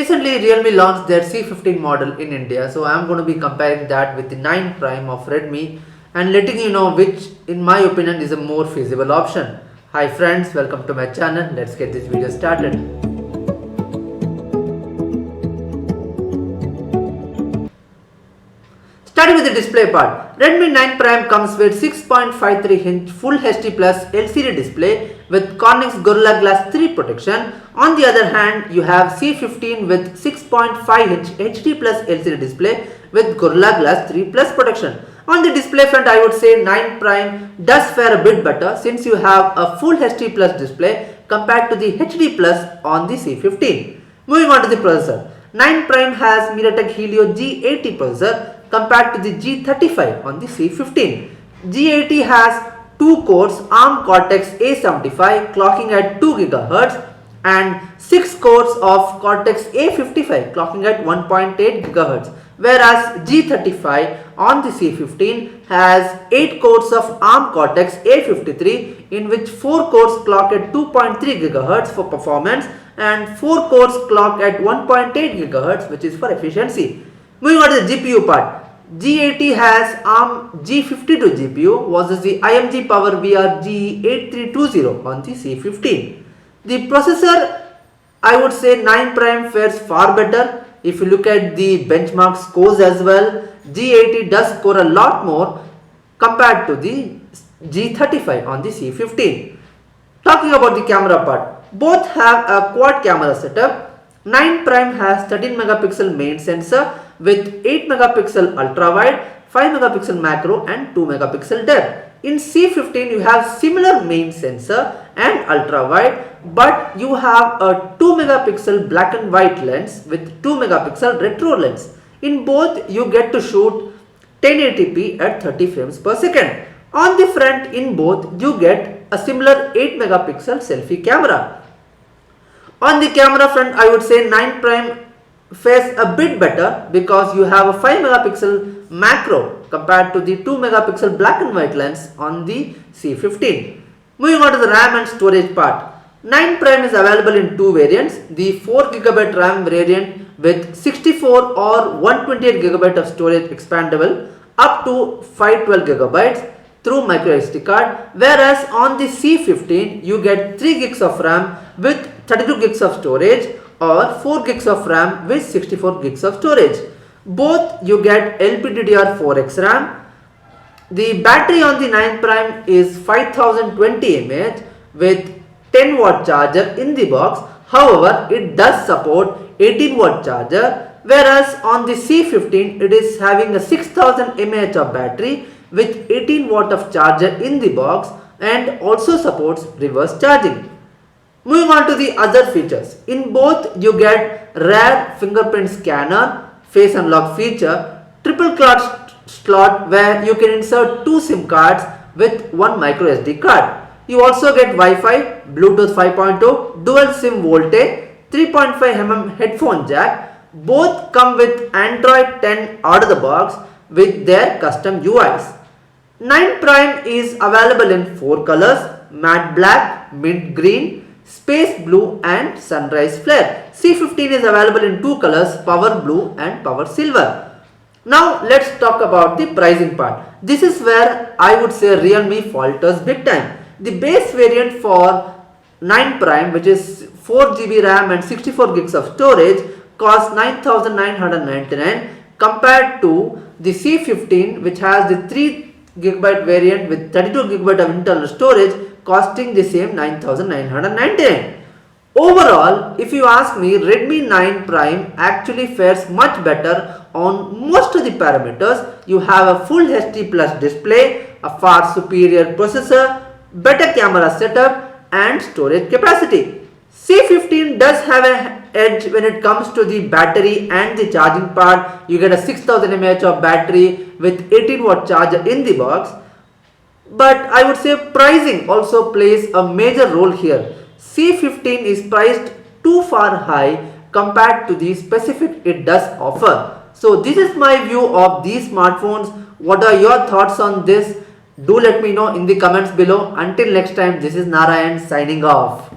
Recently, Realme launched their C15 model in India, so I am going to be comparing that with the 9 Prime of Redmi and letting you know which, in my opinion, is a more feasible option. Hi friends, welcome to my channel. Let's get this video started. Starting with the display part, Redmi 9 Prime comes with 6.53-inch Full HD Plus LCD display with Corning's Gorilla Glass 3 protection. On the other hand, you have C15 with 6.5-inch HD Plus LCD display with Gorilla Glass 3 Plus protection. On the display front, I would say 9 Prime does fare a bit better since you have a Full HD Plus display compared to the HD Plus on the C15. Moving on to the processor, 9 Prime has MediaTek Helio G80 processor compared to the G35 on the C15. G80 has 2 cores ARM Cortex A75 clocking at 2 GHz and 6 cores of Cortex A55 clocking at 1.8 GHz, whereas G35 on the C15 has 8 cores of ARM Cortex A53 in which 4 cores clock at 2.3 GHz for performance and 4 cores clock at 1.8 GHz, which is for efficiency. Moving on to the GPU part, G80 has ARM G52 GPU versus the IMG Power VR G8320 on the C15. The processor, I would say 9 Prime fares far better. If you look at the benchmark scores as well, G80 does score a lot more compared to the G35 on the C15. Talking about the camera part, both have a quad camera setup. 9 Prime has 13 megapixel main sensor with 8 megapixel ultra wide, 5 megapixel macro and 2 megapixel depth. In C15 you have similar main sensor and ultra wide, but you have a 2 megapixel black and white lens with 2 megapixel retro lens. In both you get to shoot 1080p at 30 frames per second. On the front, in both you get a similar 8 megapixel selfie camera. On the camera front, I would say 9 Prime fares a bit better because you have a 5 megapixel macro compared to the 2 megapixel black and white lens on the C15. Moving on to the RAM and storage part, 9 Prime is available in two variants, the 4GB RAM variant with 64 or 128GB of storage expandable up to 512GB through micro SD card, whereas on the C15 you get 3GB of RAM with 32GB of storage or 4GB of RAM with 64GB of storage. Both you get LPDDR4X RAM. The battery on the 9 Prime is 5020 mAh with 10 watt charger in the box. However, it does support 18 watt charger, whereas on the C15 it is having a 6000 mAh of battery with 18 watt of charger in the box and also supports reverse charging. Moving on to the other features, in both you get rare fingerprint scanner, face unlock feature, triple card slot where you can insert 2 SIM cards with 1 micro SD card. You also get Wi-Fi, Bluetooth 5.0, dual SIM Volte, 3.5mm headphone jack. Both come with Android 10 out of the box with their custom UIs. 9 Prime is available in 4 colors, matte black, mint green, space blue and sunrise flare. C15 is available in 2 colors, power blue and power silver. Now let's talk about the pricing part. This is where I would say Realme falters big time. The base variant for 9 Prime, which is 4GB RAM and 64GB of storage, costs 9999 compared to the C15, which has the 3GB variant with 32GB of internal storage costing the same 9999. Overall, if you ask me, Redmi 9 Prime actually fares much better on most of the parameters. You have a full HD plus display, a far superior processor, better camera setup and storage capacity. C15 does have an edge when it comes to the battery and the charging part. You get a 6000 mAh of battery with 18 watt charger in the box. But I would say pricing also plays a major role here. C15 is priced too far high compared to the specific it does offer. So this is my view of these smartphones. What are your thoughts on this? Do let me know in the comments below. Until next time, this is Narayan signing off.